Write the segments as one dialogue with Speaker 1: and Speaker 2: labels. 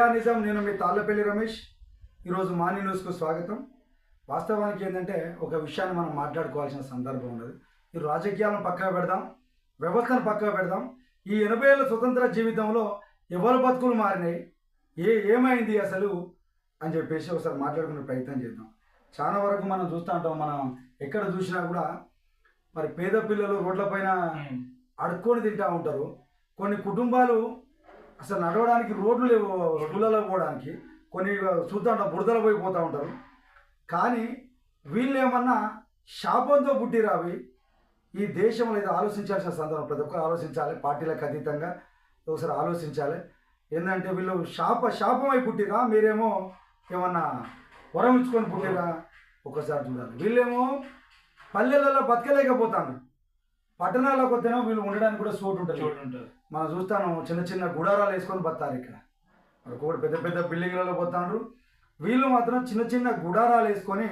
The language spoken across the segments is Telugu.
Speaker 1: ఇండియా నిజం. నేను మీ తాళ్ళపల్లి రమేష్. ఈరోజు మార్నింగ్ న్యూస్కు స్వాగతం. వాస్తవానికి ఏంటంటే ఒక విషయాన్ని మనం మాట్లాడుకోవాల్సిన సందర్భం ఉన్నది. ఈ రాజకీయాలను పక్కన పెడదాం, వ్యవస్థను పక్కన పెడదాం. ఈ 80 ఏళ్ళ స్వతంత్ర జీవితంలో ఎవరి బతుకులు మారినాయి, ఏమైంది అసలు అని చెప్పేసి ఒకసారి మాట్లాడుకునే ప్రయత్నం చేద్దాం. చాలా వరకు మనం చూస్తూ ఉంటాం, మనం ఎక్కడ చూసినా కూడా మరి పేద పిల్లలు రోడ్లపైన అడుక్కొని తింటూ ఉంటారు. కొన్ని కుటుంబాలు అసలు నడవడానికి రోడ్లు లేవు, స్కూళ్ళలో పోవడానికి. కొన్ని చూస్తూ ఉంటాం, బురదలో పోయిపోతూ ఉంటారు. కానీ వీళ్ళు ఏమన్నా శాపంతో పుట్టిరావి ఈ దేశంలో ఇది ఆలోచించాల్సిన సందర్భం. ప్రతి ఒక్కరు ఆలోచించాలి, పార్టీలకు అతీతంగా ఒకసారి ఆలోచించాలి. ఏంటంటే వీళ్ళు శాపమై పుట్టిరా, మీరేమో ఏమన్నా వరం ఇచ్చుకొని పుట్టిరా, ఒకసారి చూడాలి. వీళ్ళేమో పల్లెలలో బతకలేకపోతాను, పట్టణాలకు వస్తేనో వీళ్ళు ఉండడానికి కూడా చోటు ఉంటుంది. మనం చూస్తాను, చిన్న చిన్న గుడారాలు వేసుకొని బతారు. ఇక్కడ ఒకటి పెద్ద పెద్ద బిల్డింగ్లలో పోతాండ్రు, వీళ్ళు మాత్రం చిన్న చిన్న గుడారాలు వేసుకొని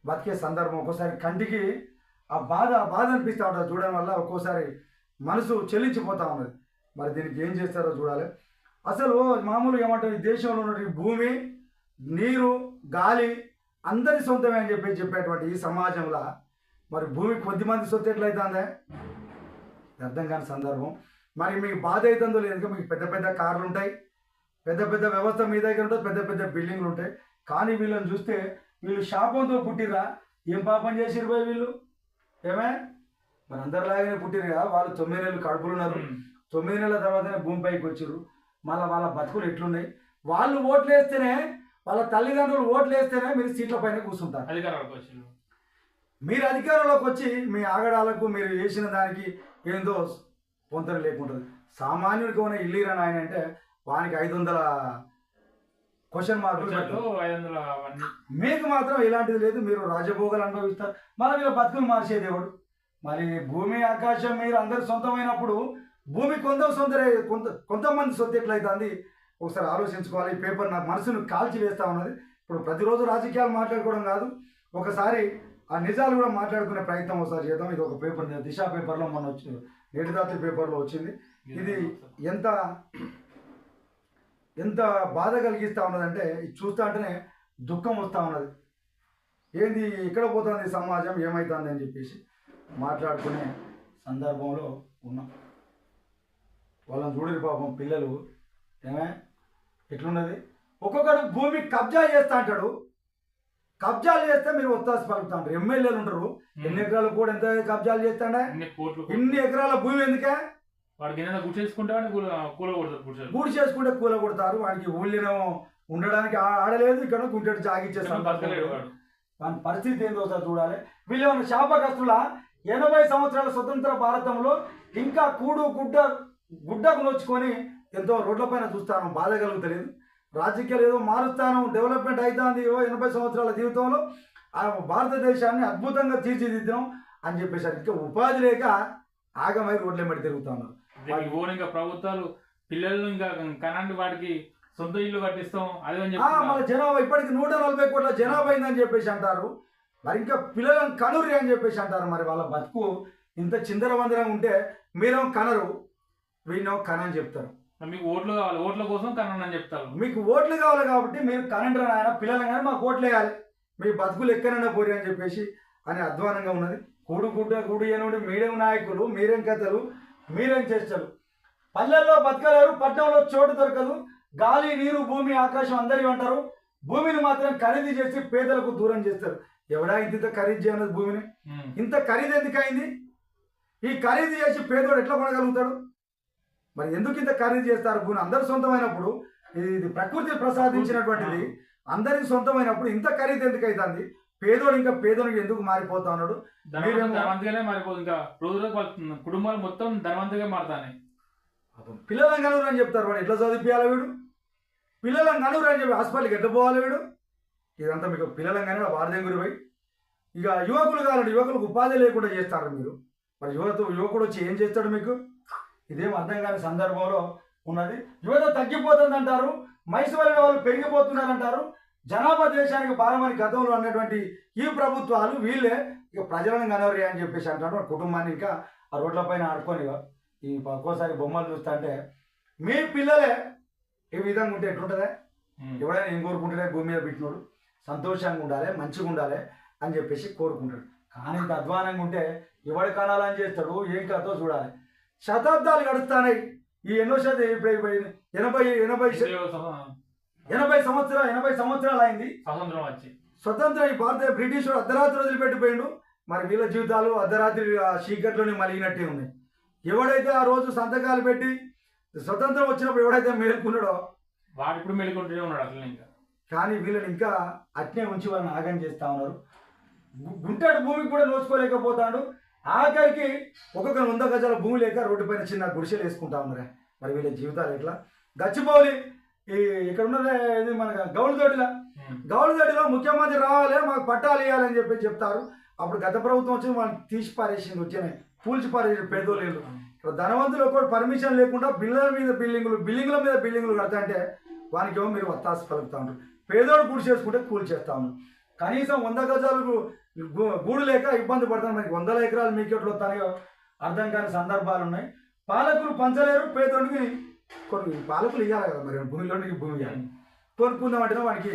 Speaker 1: బతికే సందర్భం. ఒక్కోసారి కంటికి ఆ బాధ అనిపిస్తూ ఉంటుంది చూడడం వల్ల. ఒక్కోసారి మనసు చెల్లించిపోతూ ఉన్నది. మరి దీనికి ఏం చేస్తారో చూడాలి. అసలు మామూలుగా ఏమంటారు, ఈ దేశంలో ఉన్న భూమి, నీరు, గాలి అందరి సొంతమే అని చెప్పేటువంటి ఈ సమాజంలో మరి భూమి కొద్దిమంది సొత్తు ఎట్లయితుందే అర్థం కాని సందర్భం. మరి మీకు బాధ అవుతుందో లేదు, మీకు పెద్ద పెద్ద కార్లు ఉంటాయి, పెద్ద పెద్ద వ్యవస్థ మీ దగ్గర ఉంటుంది, పెద్ద పెద్ద బిల్డింగ్లు ఉంటాయి. కానీ వీళ్ళని చూస్తే వీళ్ళు శాపంతో పుట్టిరా. ఏం పాపం చేసిరు పోయి వీళ్ళు? ఏమే మరి అందరిలాగానే పుట్టిరు కదా. వాళ్ళు 9 నెలలు కడుపులు ఉన్నారు, 9 నెలల తర్వాతనే భూమి పైకి వచ్చారు. మళ్ళీ వాళ్ళ బతుకులు ఎట్లున్నాయి? వాళ్ళు ఓట్లు వేస్తేనే, వాళ్ళ తల్లిదండ్రులు ఓట్లు వేస్తేనే మీరు సీట్ల పైన కూర్చుంటారు. మీరు అధికారంలోకి వచ్చి మీ ఆగడాలకు మీరు వేసిన దానికి ఏందో పొంతన లేకుంటుంది. సామాన్యుడికి ఉన్న ఇల్లీరని ఆయన అంటే వానికి 500 క్వశ్చన్ మార్కులు. మీకు మాత్రం ఇలాంటిది లేదు, మీరు రాజభోగాలు అనుభవిస్తారు. మరి వీళ్ళ బతుకులు మార్చేది ఎవడు? మరి భూమి ఆకాశం మీరు అందరు సొంతమైనప్పుడు భూమి కొంతమంది సొత్తు ఎట్లయితుంది ఒకసారి ఆలోచించుకోవాలి. ఈ పేపర్ నా మనసును కాల్చి వేస్తూ ఉన్నది. ఇప్పుడు ప్రతిరోజు రాజకీయాలు మాట్లాడుకోవడం కాదు, ఒకసారి ఆ నిజాలు కూడా మాట్లాడుకునే ప్రయత్నం ఒకసారి చేద్దాం. ఇది ఒక పేపర్, దిశ పేపర్లో మొన్న వచ్చింది, నేటిదాత్రి పేపర్లో వచ్చింది. ఇది ఎంత బాధ కలిగిస్తూ ఉన్నదంటే ఇది చూస్తూ అంటేనే దుఃఖం వస్తూ ఉన్నది. ఏంది ఎక్కడ పోతుంది సమాజం, ఏమవుతుంది అని చెప్పేసి మాట్లాడుకునే సందర్భంలో ఉన్నాం. వాళ్ళని చూడరు పాపం పిల్లలు, ఏమే ఎట్లున్నది. ఒక్కొక్కడు భూమి కబ్జా చేస్తా అంటాడు, కబ్జాలు చేస్తే మీరు ఒత్తాసి పలుకుతా ఉంటారు. ఎమ్మెల్యేలు ఉంటారు, ఎన్ని ఎకరాలు కూడా ఎంత కబ్జాలు చేస్తాడా? ఇన్ని ఎకరాల భూమి ఎందుకే?
Speaker 2: గుడి
Speaker 1: చేసుకుంటే కూల కొడతారు. వాడికి ఊళ్ళో ఉండడానికి ఆడలేదు, ఇక్కడ గుంటెడు జాగిచ్చేస్తాడు. వాని పరిస్థితి ఏందో సార్ చూడాలి. వీళ్ళు శాపగ్రస్తుల 80 సంవత్సరాల స్వతంత్ర భారతంలో ఇంకా గుడ్డకు నొచ్చుకొని ఎంతో రోడ్లపైన చూస్తాను, బాధ కలుగుతలేదు. రాజకీయాలు ఏదో మారుస్తాను, డెవలప్మెంట్ అవుతుంది, 80 సంవత్సరాల జీవితంలో ఆ భారతదేశాన్ని అద్భుతంగా తీర్చిదిద్దాం అని చెప్పేసరికి ఇంకా ఉపాధి లేక ఆగమై రోడ్లెంబడి తిరుగుతా ఉన్నారు.
Speaker 2: ఇంకా ప్రభుత్వాలు పిల్లలు ఇంకా కనండి వాడికి సొంత ఇల్లు కట్టిస్తాం అదే
Speaker 1: మన జనాభా ఇప్పటికి 140 కోట్ల జనాభా అయిందని చెప్పేసి అంటారు. మరి ఇంకా పిల్లలను కనురి అని చెప్పేసి అంటారు. మరి వాళ్ళ బతుకు ఇంత చిందరవందరంగా ఉంటే మీరేమో కనరు, వీళ్ళేమో కనని చెప్తారు.
Speaker 2: మీకు ఓట్లు కావాలి, ఓట్ల కోసం కనండి చెప్తారు.
Speaker 1: మీకు ఓట్లు కావాలి కాబట్టి మీరు కనండి ఆయన పిల్లలు కానీ మాకు ఓట్లు వేయాలి, మీ బతుకులు ఎక్కడైనా పోరి అని చెప్పేసి అని అధ్వానంగా ఉన్నది. కూడు ఏనుడి మీడియం నాయకులు, మీరేం కథలు, మీరేం చేస్తారు. పల్లెల్లో బతకలేరు, పట్టణంలో చోటు దొరకదు. గాలి, నీరు, భూమి, ఆకాశం అందరివి అంటారు. భూమిని మాత్రం ఖరీదు చేసి పేదలకు దూరం చేస్తారు. ఎవడా ఇంత ఖరీదు చేయనది భూమిని? ఇంత ఖరీదు ఎందుకు అయింది? ఈ ఖరీదు చేసి పేదోడు ఎట్లా కొనగలుగుతాడు? మరి ఎందుకు ఇంత ఖరీదు చేస్తారు? భూమి అందరు సొంతమైనప్పుడు, ఇది ప్రకృతి ప్రసాదించినటువంటిది, అందరికి సొంతమైనప్పుడు ఇంత ఖరీదు ఎందుకు అవుతుంది? పేదోడు ఇంకా పేదోడికి ఎందుకు మారిపోతా ఉన్నాడు?
Speaker 2: ధనవంతుగానే మారిపోతుంది. ఇంకా రోజులో కుటుంబాలు మొత్తం ధనవంతుగా మారుతాయి.
Speaker 1: పిల్లలను కనురు అని చెప్తారు. వాడు ఎట్లా చదివించాలి? వీడు పిల్లలను కనురు అని చెప్పి హాస్పిటల్కి ఎట్లా పోవాలి? వీడు ఇదంతా మీకు పిల్లలను కానీ వారదేం గురిపోయి ఇక యువకులు కావాలంటే యువకులకు ఉపాధి లేకుండా చేస్తారు మీరు. మరి యువకుడు వచ్చి ఏం చేస్తాడు మీకు? ఇదేం అర్థం కాని సందర్భంలో ఉన్నది. యువత తగ్గిపోతుంది అంటారు, వయసు వల్ల వాళ్ళు పెరిగిపోతున్నారంటారు. జనాభా దేశానికి భారమని గతంలో అన్నటువంటి ఈ ప్రభుత్వాలు వీళ్ళే ఇక ప్రజలను కనవరి అని చెప్పేసి అంటారు. కుటుంబాన్ని ఇంకా ఆ రోడ్లపైన ఆడుకొని ఈ ఒక్కోసారి బొమ్మలు చూస్తా అంటే మీ పిల్లలే ఏ విధంగా ఉంటే ఎట్లుంటుందా? ఎవడైనా ఏం కోరుకుంటాడే? భూమి మీద పెట్టినోడు సంతోషంగా ఉండాలి, మంచిగా ఉండాలి అని చెప్పేసి కోరుకుంటాడు. కానీ ఇంత అధ్వానంగా ఉంటే ఎవడు కనాలని చేస్తాడు, ఏం కథో చూడాలి. శతాబ్దాలు గడుస్తున్నాయి. ఈ ఎన్నో ఇప్పుడు 80 సంవత్సరాలు అయింది స్వతంత్రం. ఈ భారత బ్రిటిష్ అర్ధరాత్రి వదిలిపెట్టిపోయిండు. మరి వీళ్ళ జీవితాలు అర్ధరాత్రి చీకట్లోనే మలిగినట్టే ఉన్నాయి. ఎవడైతే ఆ రోజు సంతకాలు పెట్టి స్వతంత్రం వచ్చినప్పుడు ఎవడైతే మేలుకున్నాడో
Speaker 2: వాడు ఇప్పుడు మేలుకుంటూనే ఉన్నాడు అట్లా. ఇంకా కానీ
Speaker 1: వీళ్ళని ఇంకా అట్నే ఉంచి వాళ్ళని ఆగం చేస్తా ఉన్నారు. గుంటాడు భూమికి కూడా నోచుకోలేకపోతాడు. ఆఖరికి ఒక్కొక్క 100 గజాల భూమి లేక రోడ్డు పైన చిన్న గుడిసెలు వేసుకుంటా ఉన్నారు. మరి వీళ్ళ జీవితాలు ఎట్లా? గచ్చిబౌలి ఇక్కడ ఉన్నది మన గౌలుదొడ్డిలో ముఖ్యమంత్రి రావాలి, మాకు పట్టాలు ఇవ్వాలని చెప్పి చెప్తారు. అప్పుడు గత ప్రభుత్వం వచ్చి వాళ్ళని తీసి పారేసింది, వచ్చినాయి పూల్చి పారేసి పేదోళ్ళు. ఇక్కడ ధనవంతులు ఒకటి పర్మిషన్ లేకుండా బిల్డింగుల మీద బిల్డింగులు కడతా అంటే వానికి ఏమో మీరు వత్తాసు పలుకుతా ఉంటారు. పేదోడు గూడు చేసుకుంటే కూలి చేస్తా ఉన్నారు. కనీసం 100 గజాలకు గూడు లేక ఇబ్బంది పడతాను. మనకి 100 ఎకరాలు మీకెట్లు వస్తాయో అర్థం కాని సందర్భాలు ఉన్నాయి. పాలకులు పంచలేరు, పేదోడికి కొన్ని పాలకులు ఇవ్వాలి కదా, మరి భూమిలోనికి భూమి ఇవ్వాలి. కొనుక్కుందామంటే వాడికి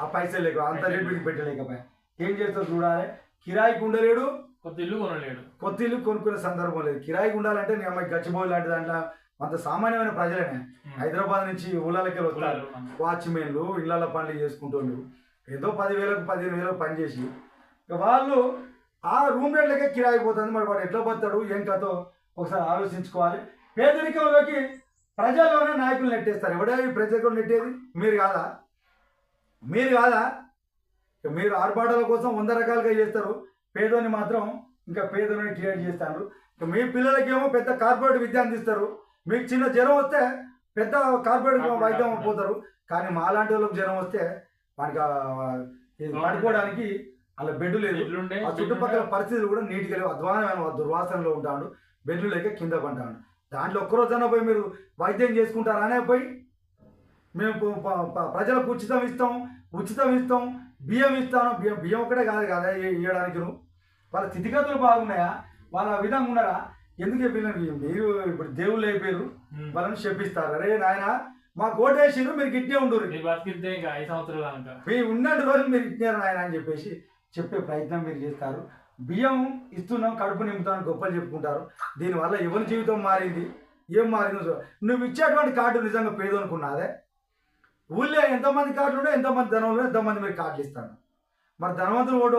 Speaker 1: ఆ పైసలు లేక అంత రేటు పెట్టలేకపోయా. ఏం చేస్తావు చూడాలి. కిరాయికి ఉండలేడు, కొత్త ఇల్లు కొనుక్కునే సందర్భం లేదు. కిరాయికి ఉండాలంటే నేను అమ్మాయి గచ్చిబౌలి లాంటి దాంట్లో అంత సామాన్యమైన ప్రజలనే హైదరాబాద్ నుంచి ఊళ్ళకి వస్తారు. వాచ్మెన్లు ఇళ్ళ పనులు చేసుకుంటుండ్రు. ఏదో 10,000కు 15,000 పని చేసి వాళ్ళు ఆ రూమ్ రేట్లకే కిరాయి పోతుంది. మరి వాడు ఎట్లా పోతాడు, ఏం కథో ఒకసారి ఆలోచించుకోవాలి. పేదరికంలోకి ప్రజల్లోనే నాయకులు నెట్టేస్తారు. ఎవడే ప్రజలకు నెట్టేది? మీరు కాదా? మీరు ఆర్భాటాల కోసం 100 రకాలుగా చేస్తారు. పేదోని మాత్రం ఇంకా పేదోని క్రియేట్ చేస్తారు. మీ పిల్లలకేమో పెద్ద కార్పొరేట్ విద్య అందిస్తారు. మీకు చిన్న జ్వరం వస్తే పెద్ద కార్పొరేట్ వైద్యం పోతారు. కానీ మాలాంటి వాళ్ళకి జ్వరం వస్తే వానికి పడుకోవడానికి అలా బెడ్ లేదు. ఆ చుట్టుపక్కల పరిస్థితులు కూడా నీట్గా లేవు. అధ్వానమైన దుర్వాసనలో ఉంటాడు. బెడ్లు లేక కింద పంటాడు. దాంట్లో ఒక్కరోజైనా పోయి మీరు వైద్యం చేసుకుంటారనే పోయి మేము ప్రజలకు ఉచితం ఇస్తాం, బియ్యం ఇస్తాను. బియ్యం ఒకటే కాదు కదా ఇవ్వడానికి. వాళ్ళ స్థితిగతులు బాగున్నాయా? వాళ్ళ విధంగా ఉన్నారా? ఎందుకు చెప్పినారు? మీరు ఇప్పుడు దేవుళ్ళు అయిపోయారు, వాళ్ళని చెప్పిస్తారు. అరే నాయన మాకు ఓటేసిండ్రు, మీరు గిట్టే ఉండరు, మీరు ఉన్నట్టు రోజులు మీరు ఇచ్చినారు నాయన అని చెప్పేసి చెప్పే ప్రయత్నం మీరు చేస్తారు. బియ్యం ఇస్తున్నాం, కడుపు నింపుతాను గొప్పలు చెప్పుకుంటారు. దీనివల్ల ఎవరి జీవితం మారింది, ఏం మారిందో. నువ్వు ఇచ్చేటువంటి కార్డు నిజంగా పేదనుకున్నాదే? ఊళ్ళో ఎంతమంది కార్డులు ఉండే, ఎంతమంది ధనంలో ఎంతమంది మీరు కార్డులు ఇస్తాను. మరి ధనవంతులు ఓటు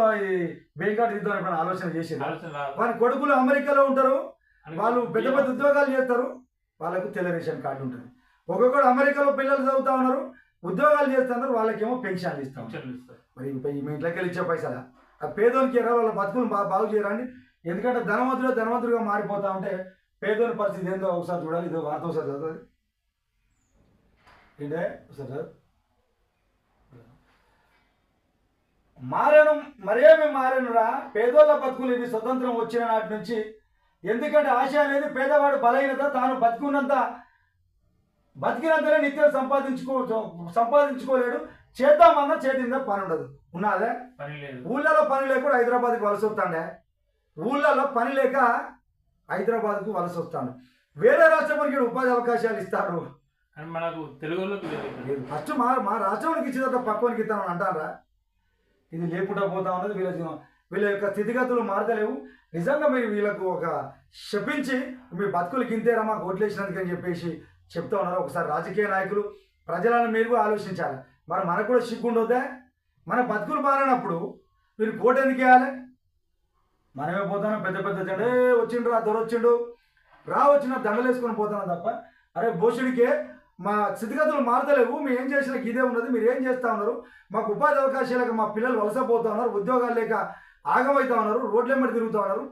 Speaker 1: బ్యాంక్ కార్డు ఇద్దాం ఎప్పుడైనా ఆలోచన చేసి వారి కొడుకులు అమెరికాలో ఉంటారు, వాళ్ళు పెద్ద పెద్ద ఉద్యోగాలు చేస్తారు, వాళ్ళకు తెల్ల రేషన్ కార్డు ఉంటుంది. ఒక్కొక్కడు అమెరికాలో పిల్లలు చదువుతా ఉన్నారు, ఉద్యోగాలు చేస్తున్నారు, వాళ్ళకేమో పెన్షన్లు ఇస్తాం. మరి మీ ఇంట్లోకి వెళ్ళి ఇచ్చే పైసలా? ఆ పేదోనికి ఎరా వాళ్ళ బతుకులు బాగు చేయరండి. ఎందుకంటే ధనవంతులుగా మారిపోతా ఉంటే పేదోని పరిస్థితి ఏందో ఒకసారి చూడాలి. ఇదో వార్త ఒకసారి చదువుతుంది ఏంటే ఒకసారి మరేమి మారేనురా పేదోళ్ళ బతుకులు ఇవి స్వతంత్రం వచ్చిన నాటి నుంచి. ఎందుకంటే ఆశ అనేది పేదవాడు బలహీనత. తాను బతికినంతనే నిత్యం సంపాదించుకోలేడు. చేద్దామన్నా చేతిందా పని ఉండదు. ఉన్నదే ఊళ్ళలో పని లేకుండా హైదరాబాద్కి వలస వస్తాండే. ఊళ్ళలో పని లేక హైదరాబాద్కు వలస వస్తాడు. వేరే రాష్ట్రానికి ఉపాధి అవకాశాలు ఇస్తారు.
Speaker 2: మనకు తెలుగులో
Speaker 1: ఫస్ట్ మా రాష్ట్రానికి ఇచ్చేదంత పక్కనికి ఇస్తామని అంటారా? ఇది లేకుండా పోతా ఉన్నది. వీళ్ళ యొక్క స్థితిగతులు మారతలేవు. నిజంగా మీరు వీళ్ళకు ఒక శపించి మీ బతుకులు గింతేరా మాకు ఓట్లేసినందుకు అని చెప్పేసి చెప్తా ఉన్నారు. ఒకసారి రాజకీయ నాయకులు ప్రజలను మీరు ఆలోచించాలి. మరి మనకు కూడా సిగ్గుండొద్దా? మన బతుకులు మారినప్పుడు మీరు కోట ఎందుకు వేయాలి? మనమే పోతాను పెద్ద పెద్ద జెండే వచ్చిండు, రా దొరొచ్చిండు వచ్చిన దండలు వేసుకొని పోతాను తప్ప అరే భోషుడికే మా స్థితిగతులు మారతలేవు, మేము ఏం చేసినా ఇదే ఉన్నది, మీరు ఏం చేస్తూ ఉన్నారు, మాకు ఉపాధి అవకాశాలకు మా పిల్లలు వలసపోతూ ఉన్నారు, ఉద్యోగాలు లేక ఆగమవుతా ఉన్నారు, రోడ్లెమ్మడి తిరుగుతూ ఉన్నారు.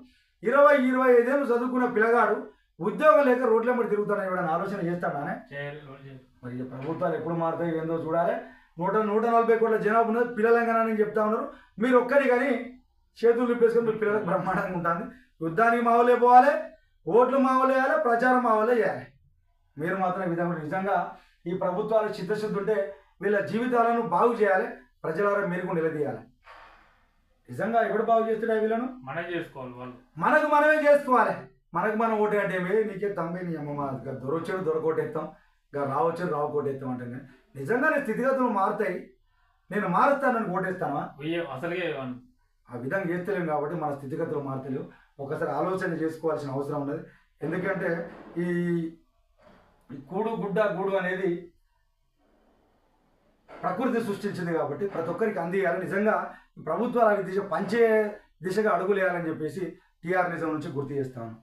Speaker 1: 20-25 ఏళ్ళు చదువుకున్న పిల్లగాడు ఉద్యోగం లేక రోడ్లెమ్మడి తిరుగుతాడని ఎవడని ఆలోచన చేస్తాడానే? మరి ప్రభుత్వాలు ఎప్పుడు మారుతాయి ఏందో చూడాలి. 140 కోట్ల జనాభా ఉన్నది పిల్లలంగానని చెప్తా ఉన్నారు. మీరు ఒక్కరి కానీ చేతులు నింపేసుకొని మీ పిల్లలకు బ్రహ్మాండంగా ఉంటుంది. యుద్ధానికి మావలే పోవాలి, ఓట్లు మావలే వేయాలి, ప్రచారం మావలే చేయాలి. మీరు మాత్రం ఈ విధంగా నిజంగా ఈ ప్రభుత్వాలకు చిత్తశుద్ధి ఉంటే వీళ్ళ జీవితాలను బాగు చేయాలి, ప్రజల మేరకు నిలదీయాలి. నిజంగా ఎవడు బాగు చేస్తాడా? వీళ్ళను మనమే చేసుకోవాలి. మనకు మనం ఓటే అంటే నీకే తమ్మి నీ అమ్మ దొరొచ్చాడు దొరకొట్టేస్తాం, ఇంకా రావచ్చు రావు కోటేస్తాం అంటే కానీ నిజంగానే స్థితిగతులు మారుతాయి. నేను మారుస్తానని కోటేస్తానా?
Speaker 2: అసలుగే
Speaker 1: ఆ విధంగా చేస్తలేం కాబట్టి మన స్థితిగతులు మారుతలేవు. ఒకసారి ఆలోచన చేసుకోవాల్సిన అవసరం ఉన్నది. ఎందుకంటే ఈ కూడు గుడ్డ గూడు అనేది ప్రకృతి సృష్టించింది కాబట్టి ప్రతి ఒక్కరికి అందియాలి. నిజంగా ప్రభుత్వాలు పంచే దిశగా అడుగులేయాలని చెప్పేసి టీఆర్ నిజం నుంచి గుర్తు చేస్తాను.